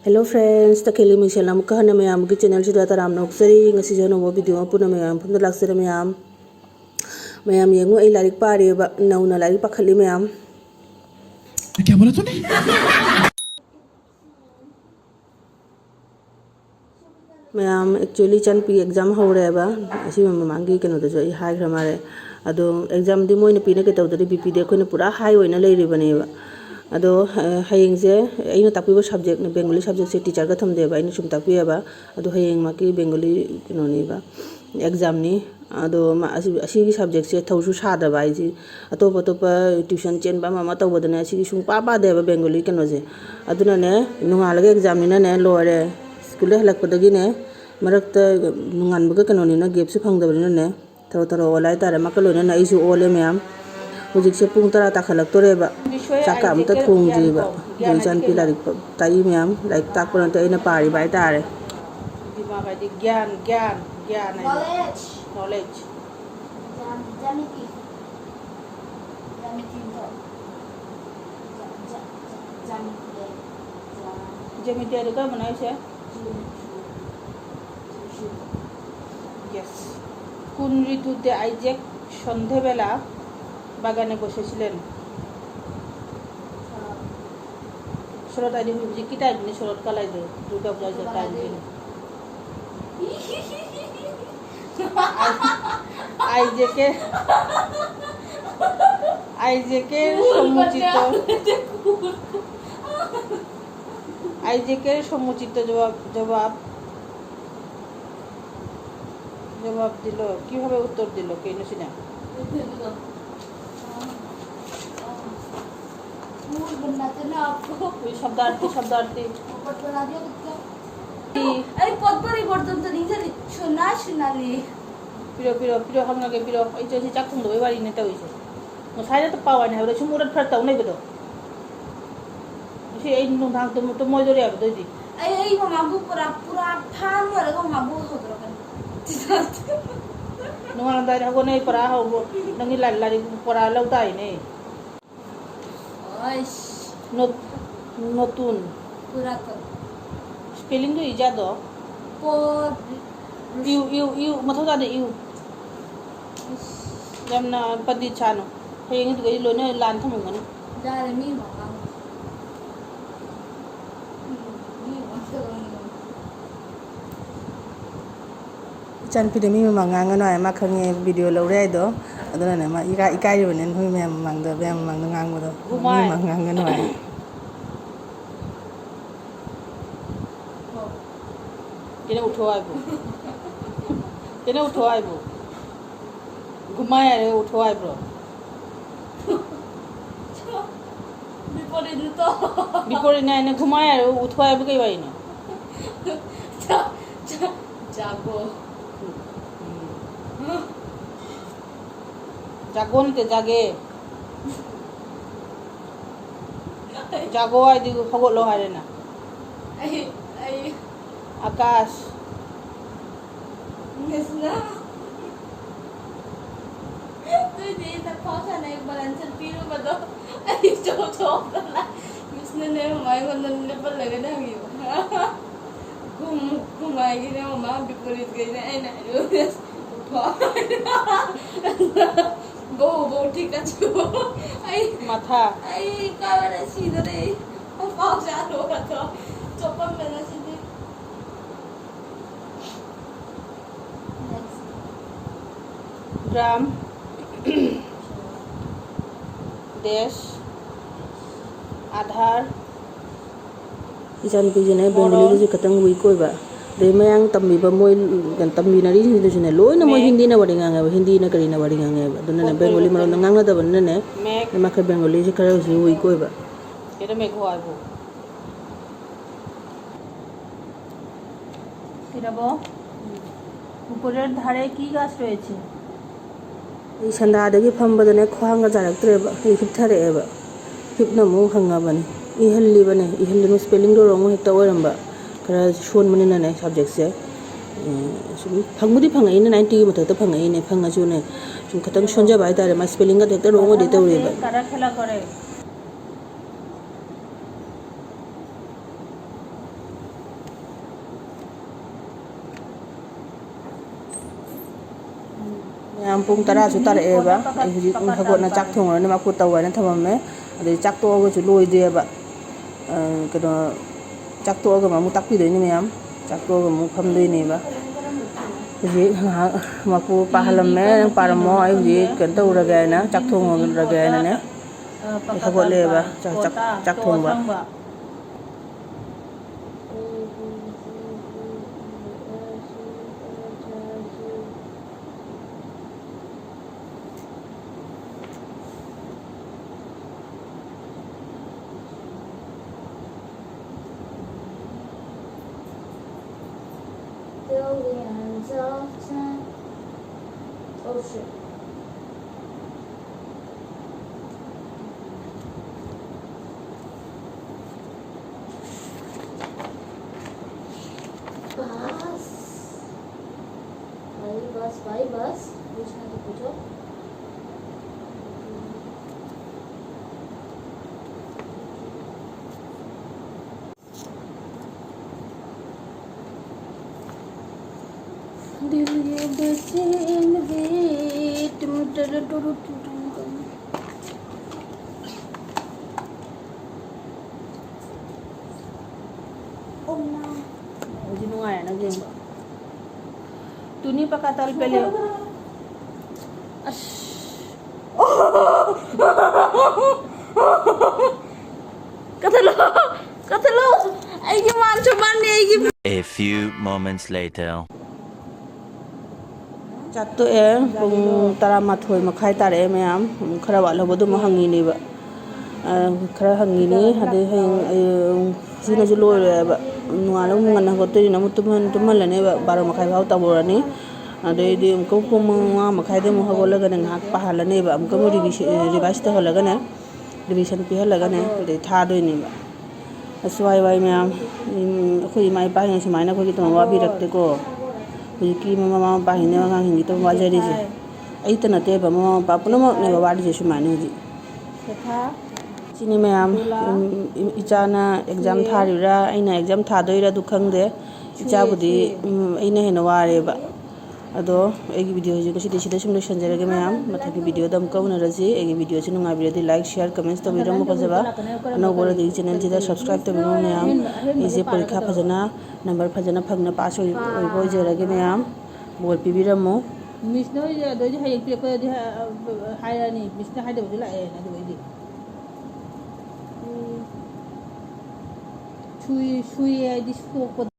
Hello friends, takili Michelle amukka hana mayam ki channel sida taram noksari ngasi jano wo video puna mayam puna laksira mayam yengu ai larik pare ba nauna larik pakhali mayam क्या बोला तूने mayam actually chan pi exam hore ba asi mamangi keno da jo high gramare ado exam di moina pi na ke tawdari bp de khone pura high oina leiri bane ba ado hayeng je aina takpi ba subject na bengali subject se teacher ga thamde ba aina sum takpi ba ado hayeng ma ki bengali kino ni ba exam ni ado ma asi subject se thausu sa da ba ji atopa tuition chen ba ma taw badana asi sum pa de ba bengali kino je aduna ne nunga laga exam ni ne lore school halak padagi ne marakta nungan ba kino ni na gap se phang da ne taro olai tare makalo ne na isu ole myam hujik se pung tara ta khalak tore ba chaka am ta thung ji ba ji chan pi larik tai myam like tak pon ta ina pari bai tare di ma ba di gyan knowledge Jamiti jamiti ada ka manai se yes কোন ঋতুতে Isaac সন্ধেবেলা বাগানে বসেছিলেন শরৎ আইনি বুঝি কি time নি শরৎ কালাই দে দুর্গা পূজা যে টাইম নি আইজ্যাকের সমুচিত জবাব দিল কিভাবে উত্তর দিল কে নসিনা शब्दार्थी पद बना दिया कितना अरे पद परिवर्तन तो नहीं चली सुना ली पिरो हम लगे पिरो आई जो चाक तुम दो बारी ने तो इसे मुसाइल तो पावा नहीं है वो चुमुरत फर तो नहीं बतो इसे आई नुन धांग तो मौजूद है बतो जी आई मामा को पूरा फान वाला को मामा को होता है नुमान दाई हागो नहीं परा हागो नंगी लारी परा लौटा ही नहीं নতুন পুরাতন স্পেলিং তো ইজা দো পদ ইউ মাথা দাদে you jamna padi chano heng tu lo ne lan tham ngan যারে মি মামা chan pi de mi ma ngang no ma khange video lo re do aduna ne ma ikai ro ne hui me mang da be mang ngang mo do mi ma ngang no kene utho ai bu gumaya re utho ai bro বিপরীত না এনে ঘুমায় আর উঠোয় বুকেই পাই না জাগো জাগনতে জাগে জাগো I দি খবর লো হারে না I Akash Nesna. Tôi đi tập phó sa này một lần chân phi luôn mà đâu. Ai chỗ là Nesna này mà mấy con nên nó vẫn là cái nào hiểu. Cùng mấy cái nào mà bị police cái này này rồi. Phó. Bo ঠিক আছে ai মাথা ai কারে সিধা রে phó sa đồ তো চপন মেলা সিধা গ্রাম দেশ আধার chan pi je ne bengali ji katang wi koi ba de mayang tammi ba moi gan tammi na ri ji ne loi na moi hindi na wadi ngang ba hindi na kari na wadi ngang ba dun ne bengali ma ngang na da ban ne মেঘ ma kha bengali ji kara ji wi koi ba এটা মেঘ আইব কিরাবো উপরের ধারে কি গাছ রয়েছে ei sanda da gi pham ba ne khwang ga jarak tre ba hi hip thare ba hip na mu hanga ba ne i helli ba ne i helli no spelling do wrong hekta oram ba kara shon mani na ne subject se sum phangmudi phangai ne 90 gi motha ta phangai ne phanga ju ne sum khatang sonja bai tare ma spelling ga dekta wrong de tawre ba কারা খেলা করে ꯃꯌꯥꯝ ꯄꯨꯡ 10ꯁꯨ ꯇꯥꯔꯛꯑꯦꯕ ꯑꯩ ꯍꯧꯖꯤꯛ ꯍꯧꯒꯠꯅ ꯆꯥꯛ ꯊꯣꯡꯉꯨꯔꯅꯤ ꯃꯈꯨꯠ ꯇꯧꯋꯦꯅ ꯊꯝꯃꯝꯃꯦ ꯑꯗꯩ ꯆꯥꯛ ꯇꯣꯛꯑꯒꯁꯨ ꯂꯣꯏꯗꯦꯕ ꯀꯩꯅꯣ ꯆꯥꯛ ꯇꯣꯛꯑꯒ ꯑꯃꯨꯛ ꯇꯥꯛꯄꯤꯗꯣꯏꯅꯤ ꯃꯌꯥꯝ ꯆꯥꯛ ꯇꯣꯛꯑꯒ ꯑꯃꯨꯛ ꯐꯝꯗꯣꯏꯅꯦꯕ ꯍꯧꯖꯤꯛ ꯉꯥꯏꯍꯥꯛ ꯃꯄꯨ ꯄꯥꯍꯜꯂꯝꯃꯦ ꯅꯪ ꯄꯥꯔꯝꯃꯣ ꯑꯩ ꯍꯧꯖꯤꯛ ꯀꯩꯅꯣ ꯇꯧꯔꯒꯦ ꯍꯥꯏꯅ ꯆꯥꯛ ꯊꯣꯡꯉꯨꯔꯒꯦ ꯍꯥꯏꯅꯅꯦ ꯑꯩ ꯍꯧꯒꯠꯂꯛꯑꯦꯕ ꯆꯥꯛ ꯊꯣꯡꯕ भाई बस पूछना तो पूछो दिल ये बेचैन है तुम टर टर Hindi mo nga yan, naging ba? Tuni pa katal pele. Ash. Katalo! Katalo! Ay, gimana cuman nih, gimana? A few moments later. ꯆꯠꯇꯣꯛꯑꯦ ꯄꯨꯡ 11:30 ꯇꯥꯔꯛꯑꯦ ꯃꯌꯥꯝ ꯈꯔ ꯋꯥꯠꯍꯧꯕꯗꯨ ꯑꯃꯨꯛ ꯍꯪꯉꯤꯅꯦꯕ ꯈꯔ ꯍꯪꯉꯤꯅꯤ ꯑꯗꯩ ꯍꯌꯦꯡ ꯁꯤꯅꯁꯨ ꯂꯣꯏꯔꯦꯕ ꯅꯣꯡꯉꯥꯜꯂꯒ ꯑꯃꯨꯛ ꯉꯟꯅ ꯍꯧꯒꯠꯇꯣꯏꯅꯤꯅ ꯑꯃꯨꯛ ꯇꯨꯝꯍꯜꯂꯅꯦꯕ 12:30 ꯐꯥꯎ ꯇꯧꯔꯅꯤ ꯑꯗꯩꯗꯤ ꯑꯃꯨꯛꯀ ꯄꯨꯡ 5:30 ꯑꯃꯨꯛ ꯍꯧꯒꯠꯂꯒꯅꯦ ꯉꯥꯏꯍꯥꯛ ꯄꯥꯍꯜꯂꯅꯦꯕ ꯑꯃꯨꯛꯀ ꯑꯃꯨꯛ ꯔꯤꯚꯥꯏꯁ ꯇꯧꯍꯜꯂꯒꯅꯦ ꯔꯤꯚꯤꯖꯟ ꯄꯤꯍꯜꯂꯒꯅꯦ ꯑꯗꯩ ꯊꯥꯗꯣꯏꯅꯦꯕ ꯑꯁ ꯋꯥꯏ ꯃꯌꯥꯝ ꯑꯩꯈꯣꯏ ꯏꯃꯥ ꯏꯄꯥꯁꯤꯡꯅ ꯁꯨꯃꯥꯏꯅ ꯑꯩꯈꯣꯏꯒꯤꯗꯃꯛ ꯋꯥꯕꯤꯔꯛꯇꯦꯀꯣ ꯍꯧꯖꯤꯛꯀꯤ ꯃꯃꯥ ꯃꯄꯥꯁꯤꯡꯅ ꯑꯉꯥꯡꯁꯤꯡꯒꯤꯗꯃꯛ ꯋꯥꯖꯔꯤꯁꯦ ꯑꯩꯇ ꯅꯠꯇꯦꯕ ꯃꯃꯥ ꯃꯄꯥ ꯄꯨꯝꯅꯃꯛꯅꯦꯕ ꯋꯥꯔꯤꯁꯦ ꯁꯨꯃꯥꯏꯅ ꯍꯧꯖꯤꯛ ꯁꯤꯅꯤ ꯃꯌꯥꯝ ꯏꯆꯥꯅ ꯑꯦꯛꯖꯥꯝ ꯊꯥꯔꯤꯕ꯭ꯔꯥ ꯑꯩꯅ ꯑꯦꯛꯖꯥꯝ ꯊꯥꯗꯣꯏꯔꯥ ꯑꯗꯨ ꯈꯪꯗꯦ ꯏꯆꯥꯕꯨꯗꯤ ꯑꯩꯅ ꯍꯦꯟꯅ ꯋꯥꯔꯦꯕ ꯑꯗꯣ ꯑꯩꯒꯤ ꯚꯤꯗꯤꯑꯣꯁꯤ ꯉꯁꯤꯗꯤ ꯁꯤꯗ ꯁꯨꯝ ꯂꯣꯏꯁꯤꯟꯖꯔꯒꯦ ꯃꯌꯥꯝ ꯃꯊꯪꯒꯤ ꯚꯤꯗꯤꯑꯣꯗ ꯑꯃꯨꯛ ꯎꯅꯔꯁꯤ ꯑꯩꯒꯤ ꯚꯤꯗꯤꯑꯣꯁꯤ ꯅꯨꯡꯉꯥꯏꯕꯤꯔꯗꯤ ꯂꯥꯏꯛ ꯁꯤꯌꯔ ꯀꯃꯦꯟꯠꯁ ꯇꯧꯕꯤꯔꯝꯃꯨ ꯐꯖꯕ ꯑꯅꯧꯕ ꯑꯣꯏꯔꯗꯤ ꯆꯦꯅꯦꯜꯁꯤꯗ ꯁꯕꯁꯀ꯭ꯔꯥꯏꯕ ꯇꯧꯕꯤꯔꯝꯃꯨ ꯃꯌꯥꯝ ꯑꯩꯁꯦ ꯄꯔꯤꯈꯥ ꯐꯖꯅ ꯅꯝꯕꯔ ꯐꯖꯅ ꯐꯪꯅ ꯄꯥꯁ ꯑꯣꯏꯕ ꯑꯣꯏꯖꯔꯒꯦ ꯃꯌꯥꯝ ꯕꯣꯜ ꯄꯤꯕꯤꯔꯝꯃꯨ Miss no, doon hayag pila ko di haya ni Miss na hayda wala eh na doon di. Chui ay di ko